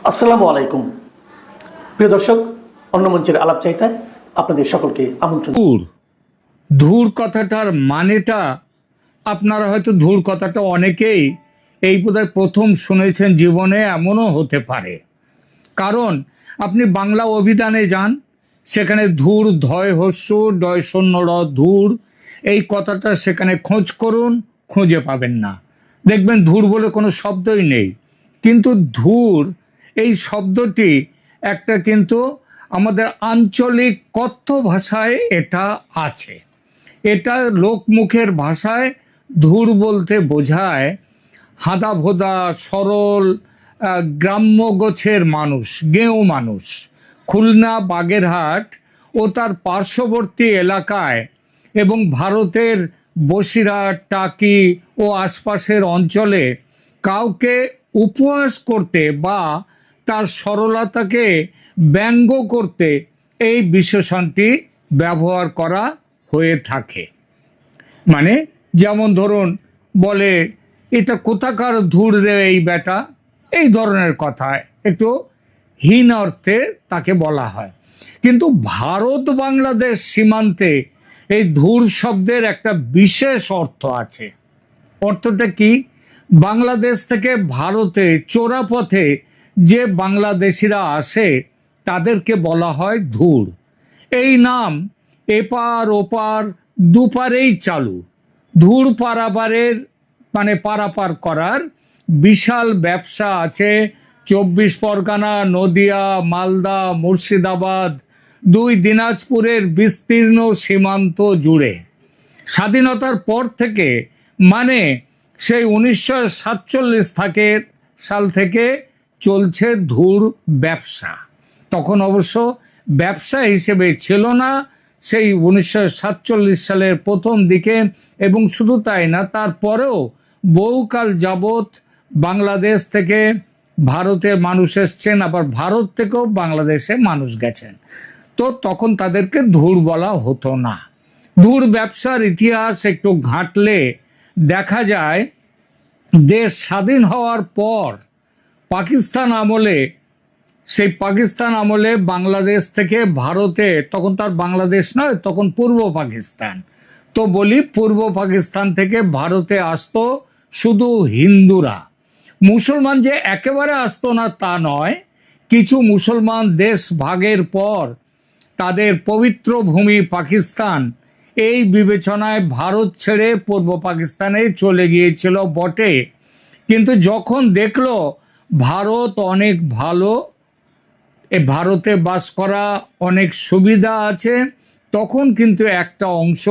আসসালামু আলাইকুম প্রিয় দর্শক, অন্য মঞ্চের আলাপ চাইতায় আপনাদের সকলকে আমন্ত্রণ। ধুর ধুর কথাটার মানেটা আপনারা হয়তো ধুর কথাটা অনেকেই এই বোধহয় প্রথম শুনেছেন জীবনে, এমনও হতে পারে। কারণ আপনি বাংলা অভিধানে যান, সেখানে ধুর ধয় হস্য ডয় শূন্য র ধুর এই কথাটা সেখানে খোঁজ করুন, খুঁজে পাবেন না। দেখবেন ধুর বলে কোনো শব্দই নেই। কিন্তু ধুর এই শব্দটি একটা কিন্তু আমাদের আঞ্চলিক কথ্য ভাষায় এটা আছে। এটা লোকমুখের ভাষায় ধুর বলতে বোঝায় হাদা ভোদা সরল গ্রাম্য গোছের মানুষ, গেঁয়ো মানুষ। খুলনা, বাগেরহাট ও তার পার্শ্ববর্তী এলাকায় এবং ভারতের বসিরহাট, টাকি ও আশপাশের অঞ্চলে কাউকে উপহাস করতে বা তার সরলতাকে ব্যঙ্গ করতে এই বিশেষণটি ব্যবহার করা হয়ে থাকে। মানে যেমন ধরুন, বলে এটা কোথাকার ধুর রে এই বেটা, এই ধরনের কথা একটু হীন অর্থে তাকে বলা হয়। কিন্তু ভারত বাংলাদেশ সীমান্তে এই ধুর শব্দের একটা বিশেষ অর্থ আছে। অর্থটা কি? বাংলাদেশ থেকে ভারতে চোরাপথে যে বাংলাদেশিরা আসে তাদেরকে বলা হয় ধুর। এই নাম এপার ওপার দুপারেই চালু। ধুর পারাপারের মানে পারাপার করার বিশাল ব্যবসা আছে 24 পরগনা, নদিয়া, মালদা, মুর্শিদাবাদ, 2 দিনাজপুরের বিস্তীর্ণ সীমান্ত জুড়ে। স্বাধীনতার পর থেকে মানে সেই 1947 সাল থেকে চলছে ধুর ব্যবসা। তখন অবশ্য ব্যবসা হিসেবে ছিল না, সেই 1947 সালের প্রথম দিকে। এবং শুধু তাই না, তারপরেও বহুকাল যাবৎ বাংলাদেশ থেকে ভারতের মানুষ এসছেন, আবার ভারত থেকেও বাংলাদেশে মানুষ গেছেন। তো তখন তাদেরকে ধুর বলা হতো না। ধুর ব্যবসার ইতিহাস একটু ঘাঁটলে দেখা যায়, দেশ স্বাধীন হওয়ার পর পাকিস্তান আমলে, সেই পাকিস্তান আমলে বাংলাদেশ থেকে ভারতে, তখন তার বাংলাদেশ নয়, তখন পূর্ব পাকিস্তান, তো বলি পূর্ব পাকিস্তান থেকে ভারতে আসতো শুধু হিন্দুরা। মুসলমান যে একেবারে আসতো না তা নয়, কিছু মুসলমান দেশ ভাগের পর তাদের পবিত্র ভূমি পাকিস্তান এই বিবেচনায় ভারত ছেড়ে পূর্ব পাকিস্তানে চলে গিয়েছিল বটে। কিন্তু যখন দেখলো ভারত অনেক ভালো, ভারতে বাস করা অনেক সুবিধা আছে, তখন কিন্তু একটা অংশ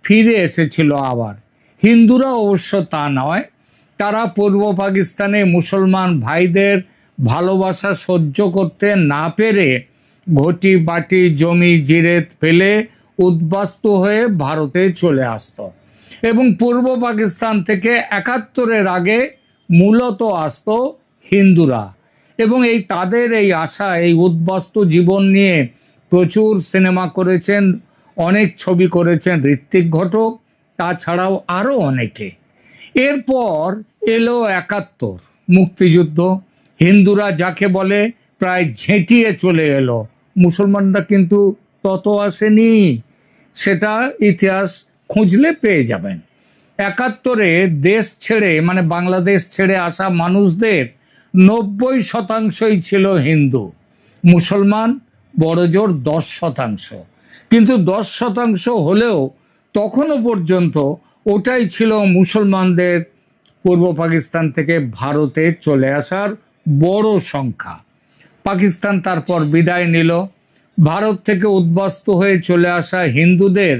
ফিরে এসেছিল আবার। হিন্দুরা অবশ্য তা নয়, তারা পূর্ব পাকিস্তানে মুসলমান ভাইদের ভালোবাসা সহ্য করতে না পেরে ঘটি বাটি জমি জিরেত ফেলে উদ্বাস্তু হয়ে ভারতে চলে আসতো। এবং পূর্ব পাকিস্তান থেকে 71-এর আগে মূলত আসতো হিন্দুরা। এবং এই তাদের এই আশা, এই উদ্বাস্তু জীবন নিয়ে প্রচুর সিনেমা করেছেন, অনেক ছবি করেছেন ঋত্বিক ঘটক, তাছাড়াও আরও অনেকে। এরপর এলো 71 মুক্তিযুদ্ধ। হিন্দুরা যাকে বলে প্রায় ঝেঁটিয়ে চলে এলো, মুসলমানরা কিন্তু তত আসেনি। সেটা ইতিহাস খুঁজলে পেয়ে যাবেন। 71-এ দেশ ছেড়ে মানে বাংলাদেশ ছেড়ে আসা মানুষদের 90% ছিল হিন্দু, মুসলমান বড়জোর 10%। কিন্তু 10% হলেও তখনও পর্যন্ত ওটাই ছিল মুসলমানদের পূর্ব পাকিস্তান থেকে ভারতে চলে আসার বড় সংখ্যা। পাকিস্তান তারপর বিদায় নিল। ভারত থেকে উদ্বাস্তু হয়ে চলে আসা হিন্দুদের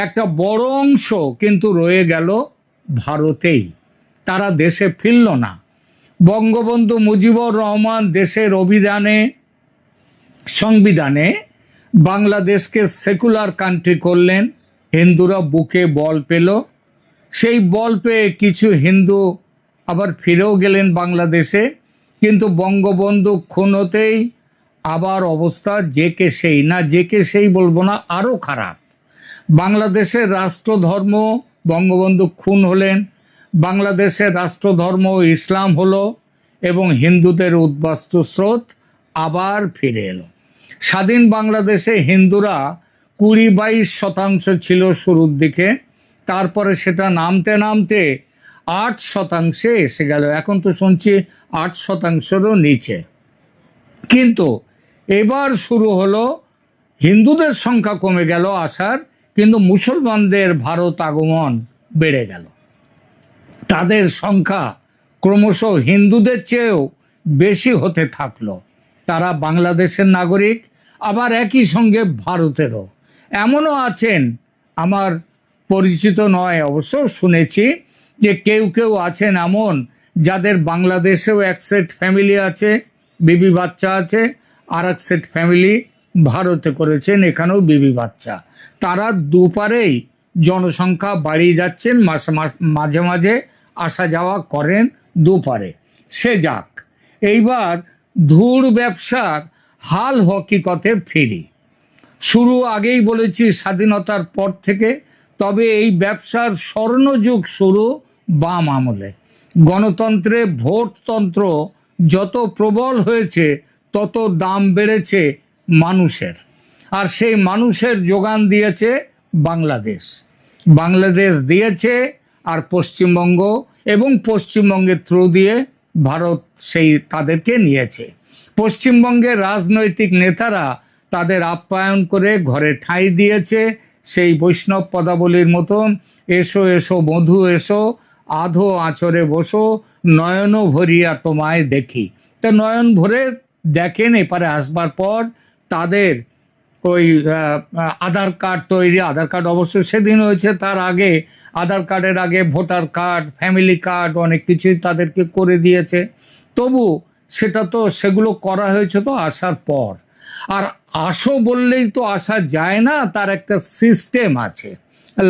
একটা বড় অংশ কিন্তু রয়ে গেল ভারতেই, তারা দেশে ফিরল না। বঙ্গবন্ধু মুজিবুর রহমান দেশের সংবিধানে বাংলাদেশকে সেকুলার কান্ট্রি করলেন। হিন্দুরা বুকে বল পেল। সেই বল পেয়ে কিছু হিন্দু আবার ফিরেও গেলেন বাংলাদেশে। কিন্তু বঙ্গবন্ধু খুন হতেই আবার অবস্থা যে কে সেই, না যে কে সেই বলবো না, আরও খারাপ। বাংলাদেশের রাষ্ট্রধর্ম, বঙ্গবন্ধু খুন হলেন, বাংলাদেশের রাষ্ট্রধর্ম ইসলাম হলো এবং হিন্দুদের উদ্বাস্তু স্রোত আবার ফিরে এলো। স্বাধীন বাংলাদেশে হিন্দুরা 20-22% ছিল শুরুর দিকে, তারপরে সেটা নামতে নামতে 8% এসে গেল। এখন তো শুনছি 8%-রও নিচে। কিন্তু এবার শুরু হলো হিন্দুদের সংখ্যা কমে গেল আসার, কিন্তু মুসলমানদের ভারত আগমন বেড়ে গেল। তাদের সংখ্যা ক্রমশ হিন্দুদের চেয়েও বেশি হতে থাকলো। তারা বাংলাদেশের নাগরিক, আবার একই সঙ্গে ভারতেরও। এমনও আছেন, আমার পরিচিত নয় অবশ্য, শুনেছি যে কেউ কেউ আছেন এমন যাদের বাংলাদেশেও এক সেট ফ্যামিলি আছে, বিবি বাচ্চা আছে, আর এক সেট ফ্যামিলি ভারতে করেছেন, এখানেও বিবি বাচ্চা। তারা দুপারেই জনসংখ্যা বাড়িয়ে যাচ্ছেন, মাঝে মাঝে আসা যাওয়া করেন দুপারে। সে যাক, এইবার ধুর ব্যবসার হাল হকিকতে ফিরি। শুরু আগেই বলেছি স্বাধীনতার পর থেকে, তবে এই ব্যবসার স্বর্ণযুগ শুরু বাম আমলে। গণতন্ত্রে ভোটতন্ত্র যত প্রবল হয়েছে তত দাম বেড়েছে মানুষের, আর সেই মানুষের যোগান দিয়েছে বাংলাদেশ। বাংলাদেশ দিয়েছে, আর পশ্চিমবঙ্গ এবং পশ্চিমবঙ্গের থ্রু দিয়ে ভারত সেই তাদেরকে নিয়েছে। পশ্চিমবঙ্গের রাজনৈতিক নেতারা তাদের আপ্যায়ন করে ঘরে ঠাঁই দিয়েছে, সেই বৈষ্ণব পদাবলীর মতন, এসো এসো বধূ এসো, আধো আঁচরে বসো, নয়ন ভরিয়া তোমায় দেখি। তো নয়ন ভরে দেখেন। এপারে আসবার পর তাদের ওই আধার কার্ড তৈরি, আধার কার্ড অবশ্য সেদিন হয়েছে, তার আগে আধার কার্ডের আগে ভোটার কার্ড, ফ্যামিলি কার্ড, অনেক কিছুই তাদেরকে করে দিয়েছে। তবু সেটা তো, সেগুলো করা হয়েছে তো আসার পর। আর আসো বললেই তো আসা যায় না, তার একটা সিস্টেম আছে,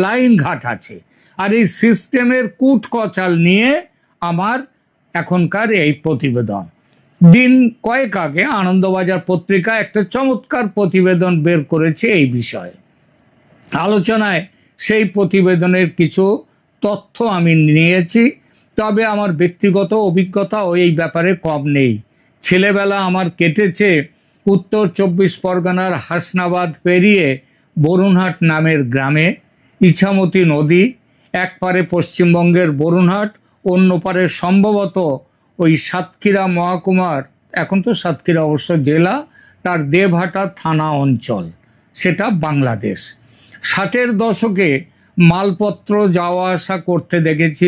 লাইন ঘাট আছে। আর এই সিস্টেমের কূট কচাল নিয়ে আমার এখনকার এই প্রতিবেদন। দিন কয়েক আগে আনন্দবাজার পত্রিকা একটা চমৎকার প্রতিবেদন বের করেছে এই বিষয়ে। আলোচনায় সেই প্রতিবেদনের কিছু তথ্য আমি নিয়েছি, তবে আমার ব্যক্তিগত অভিজ্ঞতাও এই ব্যাপারে কম নেই। ছেলেবেলা আমার কেটেছে উত্তর 24 পরগনার হাসনাবাদ পেরিয়ে বরুণহাট নামের গ্রামে। ইছামতি নদী, এক পারে পশ্চিমবঙ্গের বরুণহাট, অন্য পারে সম্ভবত ওই সাতক্ষীরা মহকুমার, এখন তো সাতক্ষীরা অবশ্য জেলা, তার দেবহাটা থানা অঞ্চল, সেটা বাংলাদেশ। 60-এর দশকে মালপত্র যাওয়া আসা করতে দেখেছি।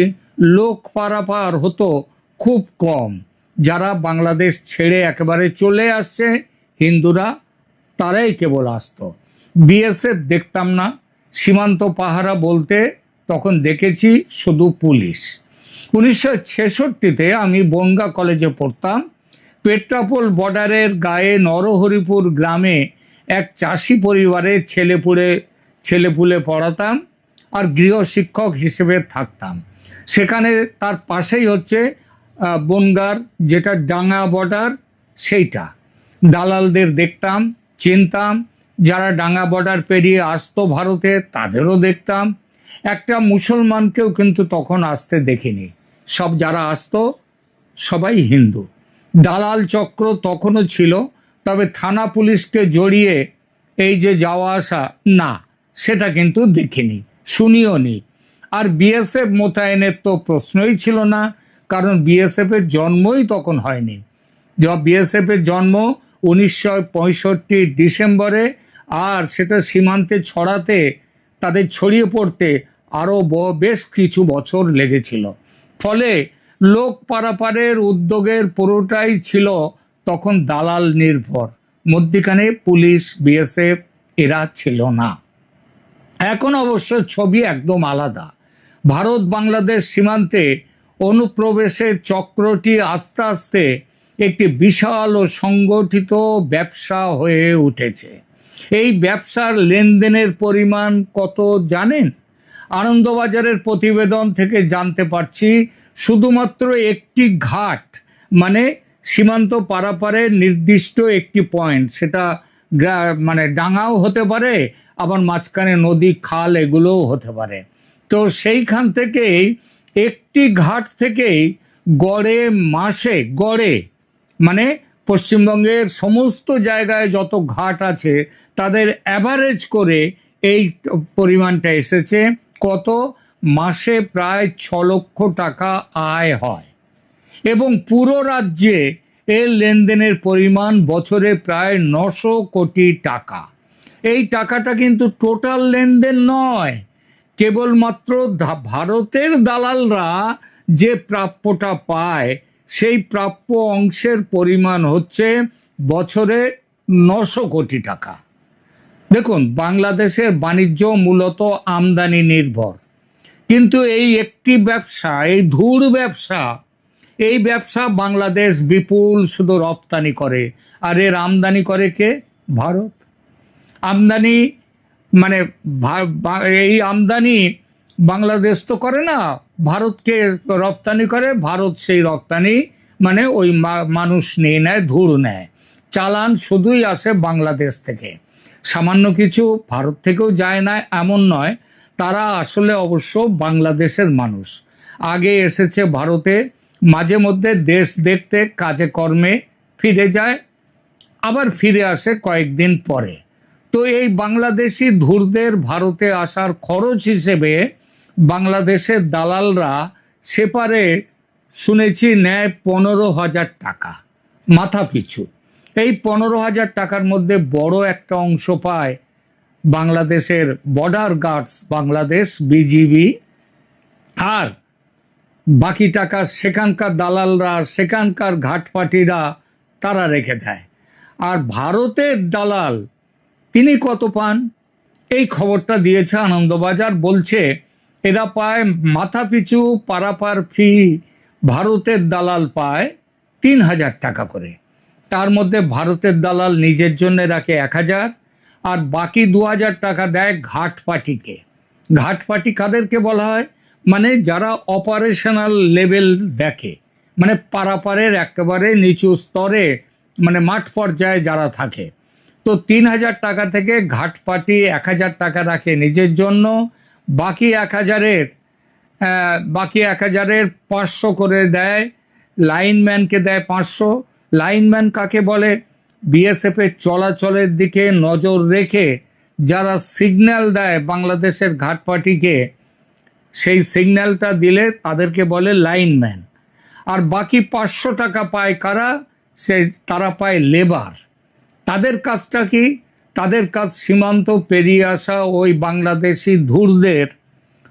লোক পারাপার হতো খুব কম। যারা বাংলাদেশ ছেড়ে একেবারে চলে আসছে হিন্দুরা, তারাই কেবল আসতো। বিএসএফ দেখতাম না। সীমান্ত পাহারা বলতে তখন দেখেছি শুধু পুলিশ। 1966-তে আমি বনগাঁ কলেজে পড়তাম। পেট্রাপোল বর্ডারের গায়ে নরহরিপুর গ্রামে এক চাষি পরিবারে ছেলেপুলে পড়াতাম, আর গৃহশিক্ষক হিসেবে থাকতাম। সেখানে তার পাশেই হচ্ছে বনগাঁর যেটা ডাঙ্গা বর্ডার, সেইটা। দালালদের দেখতাম, চিনতাম। যারা ডাঙ্গা বর্ডার পেরিয়ে আসতো ভারতে তাদেরও দেখতাম। একটা মুসলমানকেও কিন্তু তখন আসতে দেখিনি। সব যারা আসতো সবাই হিন্দু। দালাল চক্র তখনও ছিল, তবে থানা পুলিশকে জড়িয়ে এই যে যাওয়া আসা, না, সেটা কিন্তু দেখিনি, শুনিও নি। আর বিএসএফ মোতায়েনের তো প্রশ্নই ছিল না, কারণ বিএসএফ এর জন্মই তখন হয়নি। বিএসএফ এর জন্ম 1965 ডিসেম্বরে, আর সেটা সীমান্তে ছড়াতে, তাদের ছড়িয়ে পড়তে আরও বেশ কিছু বছর লেগেছিল। ফলে লোক পারাপারের উদ্যোগের পুরোটাই ছিল তখন দালাল নির্ভর। মধ্যিখানে পুলিশ, বিএসএফ এরা ছিল না। এখন অবশ্য ছবি একদম আলাদা। ভারত বাংলাদেশ সীমান্তে অনুপ্রবেশের চক্রটি আস্তে আস্তে একটি বিশাল ও সংগঠিত ব্যবসা হয়ে উঠেছে। এই ব্যবসার লেনদেনের পরিমাণ কত জানেন? আনন্দবাজারের প্রতিবেদন থেকে জানতে পারছি, শুধুমাত্র একটি ঘাট, মানে সীমান্ত পারাপারের নির্দিষ্ট একটি পয়েন্ট, সেটা মানে ডাঙাও হতে পারে, আবার মাঝখানে নদী খাল এগুলোও হতে পারে। তো সেইখান থেকেই, একটি ঘাট থেকেই গড়ে মাসে গড়ে মানে পশ্চিমবঙ্গের সমস্ত জায়গায় যত ঘাট আছে তাদের অ্যাভারেজ করে এই পরিমাণটা এসেছে কত, মাসে প্রায় 6 লক্ষ টাকা আয় হয় এবং পুরো রাজ্যে এর লেনদেনের পরিমাণ বছরে প্রায় 900 কোটি টাকা। এই টাকাটা কিন্তু টোটাল লেনদেন নয়, কেবলমাত্র ভারতের দালালরা যে প্রাপ্যটা পায় সেই প্রাপ্য অংশের পরিমাণ হচ্ছে বছরে 900 কোটি টাকা। দেখুন, বাংলাদেশের বাণিজ্য মূলত আমদানি নির্ভর, কিন্তু এই একটি ব্যবসা, এই ধূঢ় ব্যবসা, এই ব্যবসা বাংলাদেশ বিপুল শুধু রপ্তানি করে, আর এর আমদানি করে কে? ভারত। আমদানি মানে এই আমদানি বাংলাদেশ তো করে না, ভারতকে রপ্তানি করে, ভারত সেই রপ্তানি মানে ওই মানুষ নিয়ে নেয়, ধূঢ় নেয়, চালান শুধুই আসে বাংলাদেশ থেকে, সামান্য কিছু ভারত থেকেও যায় না এমন নয়। তারা আসলে অবশ্য বাংলাদেশের মানুষ, আগে এসেছে ভারতে, মাঝে মধ্যে দেশ দেখতে কাজে কর্মে ফিরে যায়, আবার ফিরে আসে কয়েকদিন পরে। তো এই বাংলাদেশি ধূর্তের ভারতে আসার খরচ হিসেবে বাংলাদেশের দালালরা সেপারে শুনেছি নেয় 15,000 টাকা মাথা পিছু। এই 15,000 টাকার মধ্যে বড় একটা অংশ পায় বাংলাদেশের বর্ডার গার্ডস, বাংলাদেশ বিজিবি, আর বাকি টাকা সেখানকার দালালরা, সেখানকার ঘাটপাটিরা তারা রেখে দেয়। আর ভারতের দালাল তিনি কত পান, এই খবরটা দিয়েছে আনন্দবাজার, বলছে এরা পায় মাথা পিছু পারাপার ফি, ভারতের দালাল পায় 3,000 টাকা করে। তার মধ্যে ভারতের দালাল নিজের জন্য রাখে 1,000, আর বাকি 2,000 টাকা দেয় ঘাটপাটিকে। ঘাটপাটি কাদেরকে বলা হয়? মানে যারা অপারেশনাল লেভেল দেখে, মানে পারাপারের একেবারে নিচু স্তরে, মানে মাঠ পর্যায়ে যারা থাকে। তো 3,000 টাকা থেকে ঘাটপাটি 1,000 টাকা রাখে নিজের জন্য, বাকি 1,000-এর 500 করে দেয় লাইনম্যানকে, দেয় 500। লাইনম্যান কাকে বলে? বিএসএফ এর চলাচলের দিকে নজর রেখে যারা সিগন্যাল দেয় বাংলাদেশের ঘাটপাটিকে, সেই সিগন্যালটা দিলে তাদেরকে বলে লাইনম্যান। আর বাকি 500 টাকা পায় কারা? তারা পায় লেবার। তাদের কাজটা কি? তাদের কাজ সীমান্ত পেরিয়ে আসা ওই বাংলাদেশি ধূর্তদের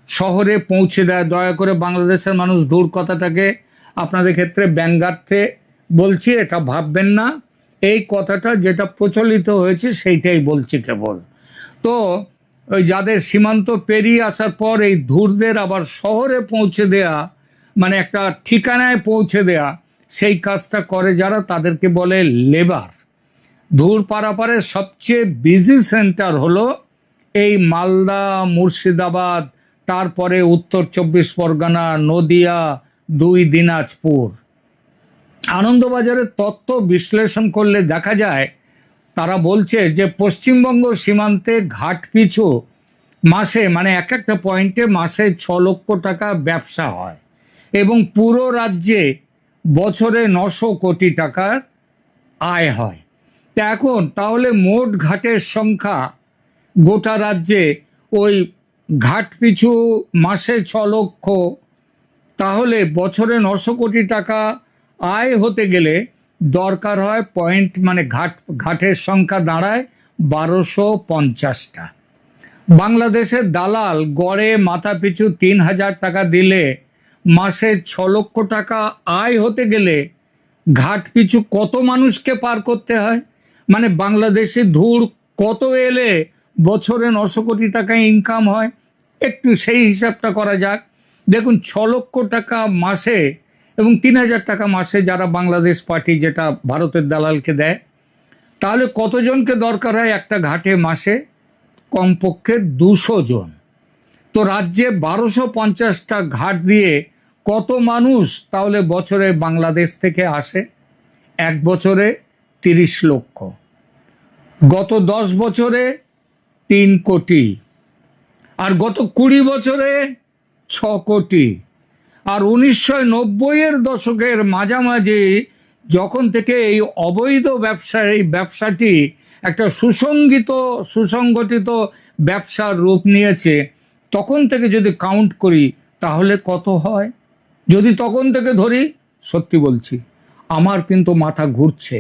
শহরে পৌঁছে দেয়। দয়া করে বাংলাদেশের মানুষ ধূর কথাটাকে আপনাদের ক্ষেত্রে ব্যঙ্গার্থে বলছি, এটা ভাববেন না। এই কথাটা যেটা প্রচলিত হয়েছে সেইটাই বলছি কেবল। তো ওই যাদের সীমান্ত পেরিয়ে আসার পর এই ধূর্তদের আবার শহরে পৌঁছে দেয়া, মানে একটা ঠিকানায় পৌঁছে দেয়া, সেই কাজটা করে যারা, তাদেরকে বলে লেবার। ধূর পারাপারের সবচেয়ে বিজি সেন্টার হলো এই মালদা, মুর্শিদাবাদ, তারপরে উত্তর 24 পরগনা, নদিয়া, 2 দিনাজপুর। আনন্দবাজারের তথ্য বিশ্লেষণ করলে দেখা যায়, তারা বলছে যে পশ্চিমবঙ্গ সীমান্তে ঘাট পিছু মাসে, মানে এক একটা পয়েন্টে মাসে 6 লক্ষ টাকা ব্যবসা হয় এবং পুরো রাজ্যে বছরে 900 কোটি টাকার আয় হয়। তা এখন তাহলে মোট ঘাটের সংখ্যা গোটা রাজ্যে, ওই ঘাট পিছু মাসে 6 লক্ষ, তাহলে বছরে 900 কোটি টাকা আয় হতে গেলে দরকার হয় পয়েন্ট, মানে ঘাটের সংখ্যা দাঁড়ায় 1250টা। বাংলাদেশের দালাল গড়ে মাথা পিছু 3,000 টাকা দিলে মাসে 6 লক্ষ টাকা আয় হতে গেলে ঘাট পিছু কত মানুষকে পার করতে হয়? মানে বাংলাদেশে ধূর কত এলে বছরে 900 কোটি টাকা ইনকাম হয়? একটু সেই হিসাবটা করা যাক। দেখুন, 6 লক্ষ টাকা মাসে এবং 3,000 টাকা মাসে যারা বাংলাদেশ পার্টি, যেটা ভারতের দালালকে দেয়, তাহলে কতজনকে দরকার হয় একটা ঘাটে মাসে? কমপক্ষে 200 জন। তো রাজ্যে 1250টা ঘাট দিয়ে কত মানুষ তাহলে বছরে বাংলাদেশ থেকে আসে? এক বছরে 30 লক্ষ, গত 10 বছরে 3 কোটি, আর গত 20 বছরে 6 কোটি, আর 1990-এর দশকের মাঝামাঝি যখন থেকে এই অবৈধ ব্যবসাটি একটা সুসংগঠিত ব্যবসার রূপ নিয়েছে, তখন থেকে যদি কাউন্ট করি তাহলে কত হয়? যদি তখন থেকে ধরি, সত্যি বলছি আমার কিন্তু মাথা ঘুরছে।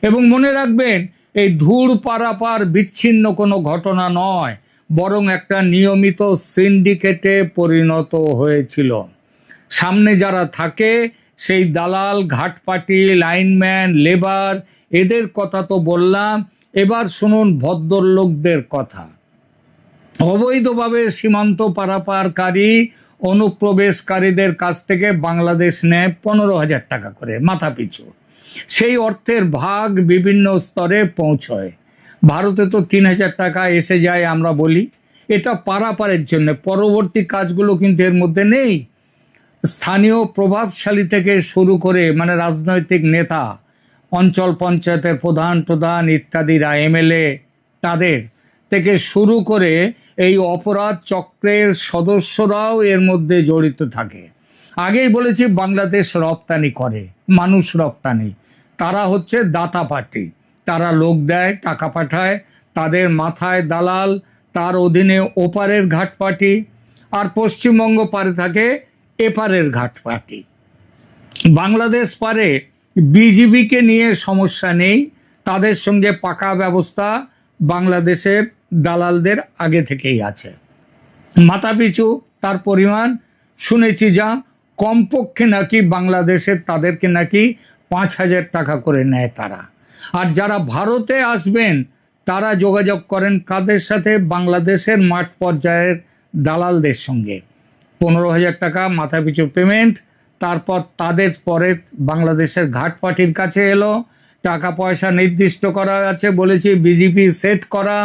এবং মনে রাখবেন, এই ধুর পারাপার বিচ্ছিন্ন কোনো ঘটনা নয়, বরং একটা নিয়মিত সিন্ডিকেটে পরিণত হয়েছিল। সামনে যারা থাকে সেই দালাল, ঘাটপাটি, লাইনম্যান, লেবার, এদের কথা তো বললাম। এবার শুনুন ভদ্রলোকদের কথা। অবৈধভাবে সীমান্ত পারাপারকারী অনুপ্রবেশকারীদের কাছ থেকে বাংলাদেশ নেয় 15,000 টাকা করে মাথা পিছু। সেই অর্থের ভাগ বিভিন্ন স্তরে পৌঁছয়। ভারতে তো 3,000 টাকা এসে যায় আমরা বলি, এটা পারাপারের জন্য। পরবর্তী কাজগুলো কিন্তু এর মধ্যে নেই। স্থানীয় প্রভাবশালী থেকে শুরু করে, মানে রাজনৈতিক নেতা, অঞ্চল পঞ্চায়েতের প্রধান ইত্যাদিরা, এমএলএ, তাদের থেকে শুরু করে এই অপরাধ চক্রের সদস্যরাও এর মধ্যে জড়িত থাকে। আগেই বলেছি বাংলাদেশ রপ্তানি করে, মানুষ রপ্তানি। তারা হচ্ছে দাতা পার্টি, তারা লোক দেয়, টাকা পাঠায়, তাদের মাথায় দালাল, তার অধীনে ওপারের ঘাট পার্টি, আর পশ্চিমবঙ্গ পারে থাকে এপারের ঘাট পার্টি। বাংলাদেশ পারে বিজিবিকে নিয়ে সমস্যা নেই, তাদের সঙ্গে পাকা ব্যবস্থা বাংলাদেশের দালালদের আগে থেকেই আছে। মাথাপিছু তার পরিমাণ শুনেছি যা, কমপক্ষে নাকি বাংলাদেশের তাদেরকে নাকি 5,000 টাকা করে নেয় তারা। আর যারা ভারতে আসবেন তারা যোগাযোগ করেন কাদের সাথে? বাংলাদেশের মাঠ পর্যায়ের দালালদের সঙ্গে। 15,000 টাকা মাথাপিছু পেমেন্ট। তারপর তাদের পরে বাংলাদেশের ঘাট পার্টির কাছে এলো, টাকা পয়সা নির্দিষ্ট করা আছে, বলেছি বিজিপি সেট করা।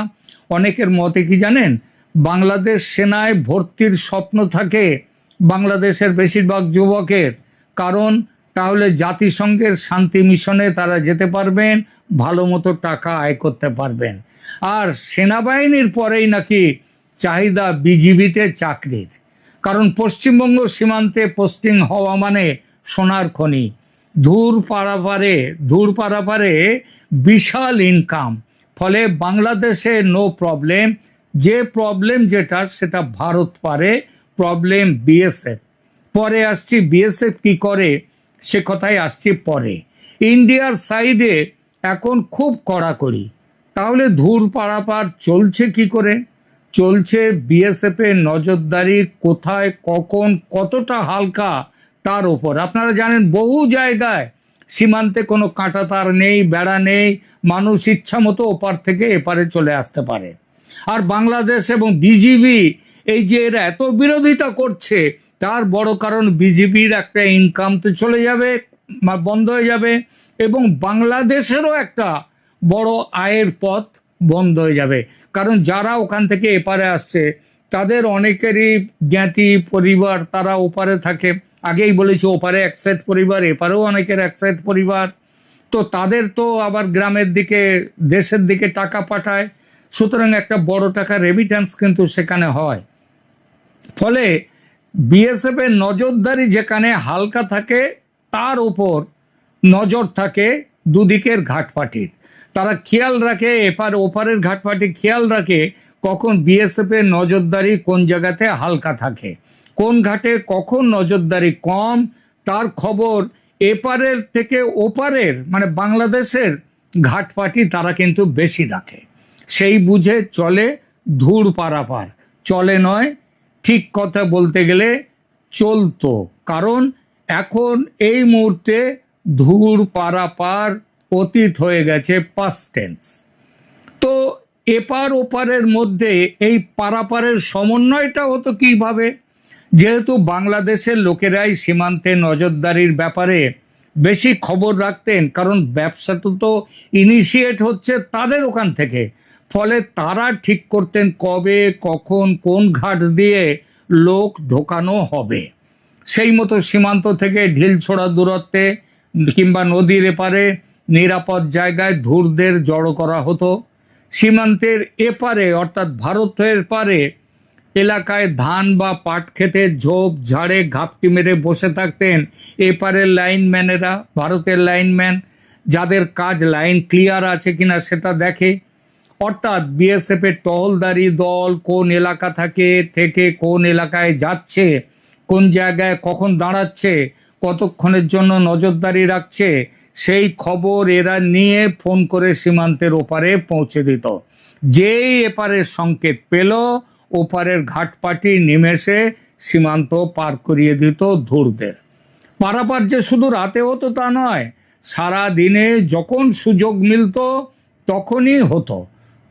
অনেকের মতে কি জানেন, বাংলাদেশ সেনায় ভর্তির স্বপ্ন থাকে বাংলাদেশের বেশিরভাগ যুবকের। কারণ তাহলে জাতিসংঘের শান্তি মিশনে তারা যেতে পারবেন, ভালো মতো টাকা আয় করতে পারবেন। আর সেনাবাহিনীর পরেই নাকি চাহিদা বিজিবিতে চাকরির। কারণ পশ্চিমবঙ্গ সীমান্তে পোস্টিং হওয়া মানে সোনার খনি। ধুর পারাপারে বিশাল ইনকাম। ফলে বাংলাদেশে নো প্রবলেম। যে প্রবলেম যেটা, সেটা ভারত পারে প্রবলেম বিএসএফ। পরে আসছি বিএসএফ কি করে, সে কথাই আসছি পরে। ইন্ডিয়ার সাইডে এখন খুব কড়াকড়ি। তাহলে ধুর পারাপার চলছে কি করে? চলছে বিএসএফ এর নজরদারি কোথায়, কখন, কতটা হালকা তার ওপর। আপনারা জানেন বহু জায়গায় সীমান্তে কোনো কাঁটাতার নেই, বেড়া নেই, মানুষ ইচ্ছা মতো ওপার থেকে এপারে চলে আসতে পারে। আর বাংলাদেশ এবং বিজিবি এই যে এরা এত বিরোধিতা করছে, তার বড় কারণ বিজিবির একটা ইনকাম তো চলে যাবে, বন্ধ হয়ে যাবে, এবং বাংলাদেশেরও একটা বড় আয়ের পথ বন্ধ হয়ে যাবে। কারণ যারা ওখান থেকে এপারে আসছে তাদের অনেকেরই জ্ঞাতি পরিবার তারা ওপারে থাকে। আগেই বলেছি ওপারে এক সেট পরিবার, এপারেও অনেকের এক সেট পরিবার। তো তাদের তো আবার গ্রামের দিকে, দেশের দিকে টাকা পাঠায়। সুতরাং একটা বড় টাকা রেমিট্যান্স কিন্তু সেখানে হয়। ফলে বিএসএফ এর নজরদারি যেখানে হালকা থাকে, তার উপর নজর থাকে দুদিকের ঘাটপাটির। তারা খেয়াল রাখে, এপার ওপারের ঘাটপাটি খেয়াল রাখে কখন বিএসএফ এর নজরদারি কোন জায়গাতে হালকা থাকে, কোন ঘাটে কখন নজরদারি কম, তার খবর এপারের থেকে ওপারের মানে বাংলাদেশের ঘাটপাটি তারা কিন্তু বেশি রাখে। সেই বুঝে চলে ধুর পারাপার। চলে নয়, ঠিক কথা বলতে গেলে চলতো। কারণ এখন এই মুহূর্তে ধুর পারাপার অতীত হয়ে গেছে, পাস্ট টেন্স। তো এপার ওপারের মধ্যে এই পারাপারের সমন্বয়টা হতো কিভাবে? যেহেতু বাংলাদেশের লোকেরাই সীমান্তে নজরদারির ব্যাপারে বেশি খবর রাখতেন, কারণ ব্যবসাটা তো ইনিশিয়েট হচ্ছে তাদের ওখান থেকে। ফলে তারা ঠিক করতেন কবে, কখন, কোন ঘাট দিয়ে লোক ঢোকানো হবে। সেই মতো সীমান্ত থেকে ঢিল ছোড়া দূরত্বে কিংবা নদীর এপারে নিরাপদ জায়গায় ধুরদের জড়ো করা হতো। সীমান্তের এপারে অর্থাৎ ভারতের পারে এলাকায় ধান বা পাট ক্ষেতের ঝোপ ঝাড়ে ঘাপটি মেরে বসে থাকতেন এপারের লাইনম্যানেরা, ভারতের লাইনম্যান, যাদের কাজ লাইন ক্লিয়ার আছে কিনা সেটা দেখে। অর্থাৎ বিএসএফ এর টহলদারি দল কোন এলাকা থেকে কোন এলাকায় যাচ্ছে, কোন জায়গায় কখন দাঁড়াচ্ছে, কতক্ষণের জন্য নজরদারি রাখছে, সেই খবর এরা নিয়ে ফোন করে সীমান্তের ওপারে পৌঁছে দিত। যেই এপারের সংকেত পেল, ওপারের ঘাটপাটি নিমেষে সীমান্ত পার করিয়ে দিত ধুরদের। পারাপার যে শুধু রাতে হতো তা নয়, সারা দিনে যখন সুযোগ মিলত তখনই হতো।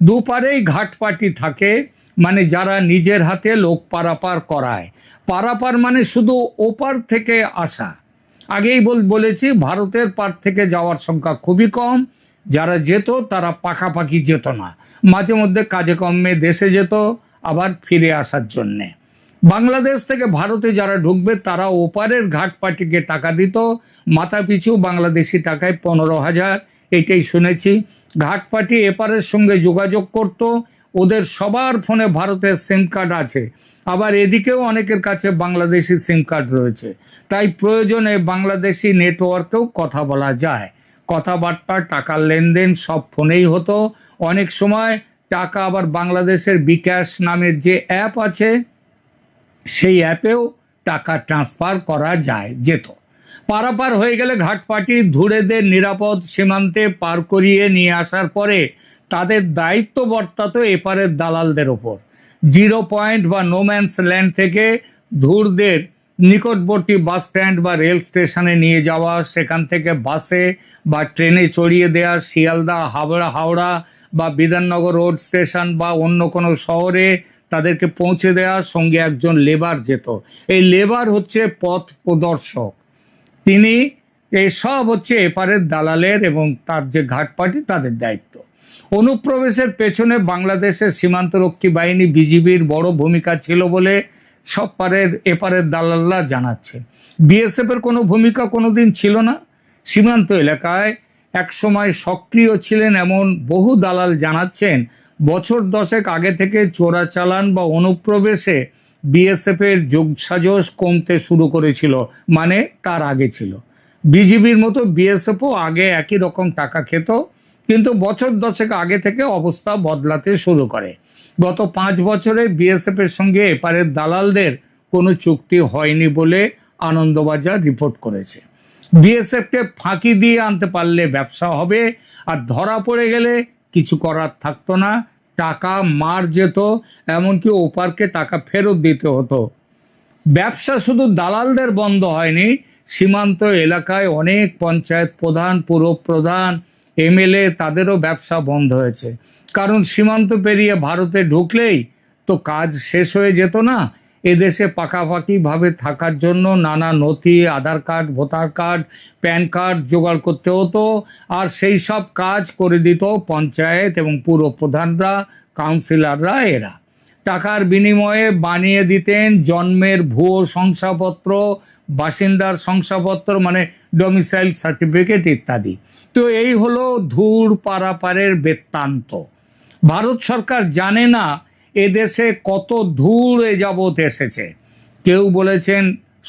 দুপারেই ঘাটপাটি থাকে, মানে যারা নিজের হাতে লোক পারাপার করায়। পারাপার মানে শুধু ওপার থেকে আসা। আগেই বলেছি ভারতের পার থেকে যাওয়ার সংখ্যা খুবই কম। যারা যেত তারা পাকাপাকি যেত না, মাঝে মধ্যে কাজে কর্মে দেশে যেত, আবার ফিরে আসার জন্যে। বাংলাদেশ থেকে ভারতে যারা ঢুকবে তারা ওপারের ঘাটপাটিকে টাকা দিত, মাথা পিছু বাংলাদেশি টাকায় 15,000, এটাই শুনেছি। ঘাটপাটি এপারের সঙ্গে যোগাযোগ করত, ওদের সবার ফোনে ভারতের সিম কার্ড আছে, আবার এদিকেও অনেকের কাছে বাংলাদেশি সিম কার্ড রয়েছে, তাই প্রয়োজনে বাংলাদেশি নেটওয়ার্কেও কথা বলা যায়। কথাবার্তা, টাকার লেনদেন সব ফোনেই হতো। অনেক সময় টাকা আবার বাংলাদেশের বিকাশ নামের যে অ্যাপ আছে সেই অ্যাপেও টাকা ট্রান্সফার করা যেত। পারাপার হয়ে গেলে ঘাটপাটি ধুরেদের নিরাপদ সীমান্তে পার করিয়ে নিয়ে আসার পরে তাদের দায়িত্ব বর্তাতো এপারের দালালদের ওপর। জিরো পয়েন্ট বা নোম্যান্স ল্যান্ড থেকে ধুরদের নিকটবর্তী বাস স্ট্যান্ড বা রেল স্টেশনে নিয়ে যাওয়া, সেখান থেকে বাসে বা ট্রেনে চড়িয়ে দেওয়া, শিয়ালদা, হাওড়া বা বিধাননগর রোড স্টেশন বা অন্য কোনো শহরে তাদেরকে পৌঁছে দেওয়া। সঙ্গে একজন লেবার যেত। এই লেবার হচ্ছে পথ প্রদর্শক, তিনি এসব হচ্ছে এপারের দালালের এবং তার যে ঘাটপাটি তাদের দায়িত্ব। অনুপ্রবেশের পেছনে বাংলাদেশের সীমান্তরক্ষী বাহিনী বিজিবির বড় ভূমিকা ছিল বলে সব এপারের দালালরা জানাচ্ছে। বিএসএফ এর কোনো ভূমিকা কোনোদিন ছিল না। সীমান্ত এলাকায় একসময় সক্রিয় ছিলেন এমন বহু দালাল জানাচ্ছেন, বছর 10 আগে থেকে চোরাচালান বা অনুপ্রবেশে বিএসএফ এর যোগসাজশ কমতে শুরু করেছিল, মানে তার আগে ছিল। বিজিবির মতো বিএসএফও আগে একই রকম টাকা খেত, কিন্তু বছর 10 আগে থেকে অবস্থা বদলাতে শুরু করে। গত 5 বছরে বিএসএফ এর সঙ্গে এপারের দালালদের কোনো চুক্তি হয়নি বলে আনন্দবাজার রিপোর্ট করেছে। বিএসএফকে ফাঁকি দিয়ে আনতে পারলে ব্যবসা হবে, আর ধরা পড়ে গেলে কিছু করার থাকতো না, টাকা মার যেত, এমনকি ওপারকে টাকা ফেরত দিতে হতো। ব্যবসা শুধু দালালদের বন্ধ হয়নি, সীমান্ত এলাকায় অনেক পঞ্চায়েত প্রধান, পুর প্রধান, এমএলএ তাদেরও ব্যবসা বন্ধ হয়েছে। কারণ সীমান্ত পেরিয়ে ভারতে ঢুকলেই তো কাজ শেষ হয়ে যেত না। এদেশে পাকাপাকিভাবে থাকার জন্য নানা নথি, Aadhaar card, voter card, PAN card জোগাড় করতে হতো, আর সেই সব কাজ করে দিত পঞ্চায়েত এবং পুর প্রধানরা, কাউন্সিলররা। এরা টাকার বিনিময়ে বানিয়ে দিতেন জন্মের ভুয়ো শংসাপত্র, বাসিন্দার শংসাপত্র মানে ডোমিসাইল সার্টিফিকেট ইত্যাদি। তো এই হলো ধুর পারাপারের বৃত্তান্ত। ভারত সরকার জানে না এদেশে কত ধুর এ যাবৎ এসেছে। কেউ বলেছেন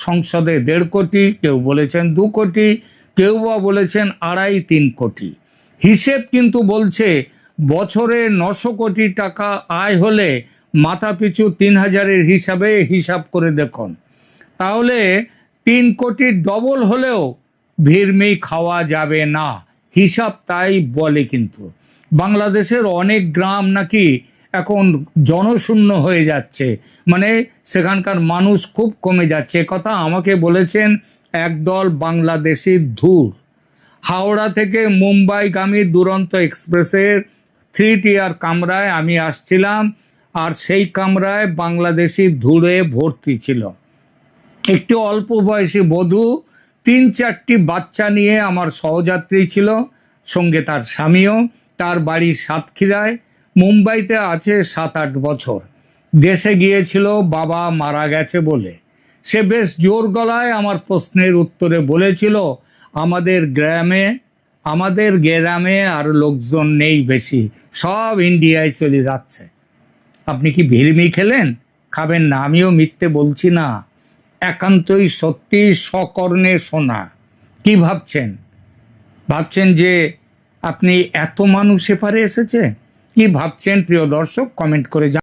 সংসদে 1.5 কোটি, কেউ বলেছেন 2 কোটি, কেউ বা বলেছেন 2.5-3 কোটি। হিসেব কিন্তু বলছে বছরে 900 কোটি টাকা আয় হলে মাথা পিছু 3,000-এর হিসাব করে দেখুন, তাহলে 3 কোটির ডবল হলেও ভিড়মি খাওয়া যাবে না, হিসাব তাই বলে। কিন্তু বাংলাদেশের অনেক গ্রাম নাকি এখন জনশূন্য হয়ে যাচ্ছে, মানে সেখানকার মানুষ খুব কমে যাচ্ছে। কথা আমাকে বলেছেন একদল বাংলাদেশি ধুর। হাওড়া থেকে মুম্বাইগামী দুরন্ত এক্সপ্রেসের 3 টিয়ার কামরায় আমি আসছিলাম, আর সেই কামরায় বাংলাদেশি ধুরে ভর্তি ছিল। একটি অল্প বয়সী বধূ, 3-4টি বাচ্চা নিয়ে আমার সহযাত্রী ছিল, সঙ্গে তার স্বামীও। তার বাড়ি সাতক্ষীরায়, মুম্বাইতে আছে 7-8 বছর। দেশে গিয়েছিল বাবা মারা গেছে বলে। সে বেশ জোর গলায় আমার প্রশ্নের উত্তরে বলেছিল, আমাদের গ্রামে আর লোকজন নেই বেশি, সব ইন্ডিয়ায় চলে যাচ্ছে। আপনি কি ভিড়মি খেলেন? খাবেন না। আমিও মিথ্যে বলছি না, একান্তই সত্যি, সকর্ণে শোনা। কি ভাবছেন? ভাবছেন যে আপনি এত মানুষ এপারে এসেছে? কি ভাবছেন প্রিয় দর্শক, কমেন্ট করে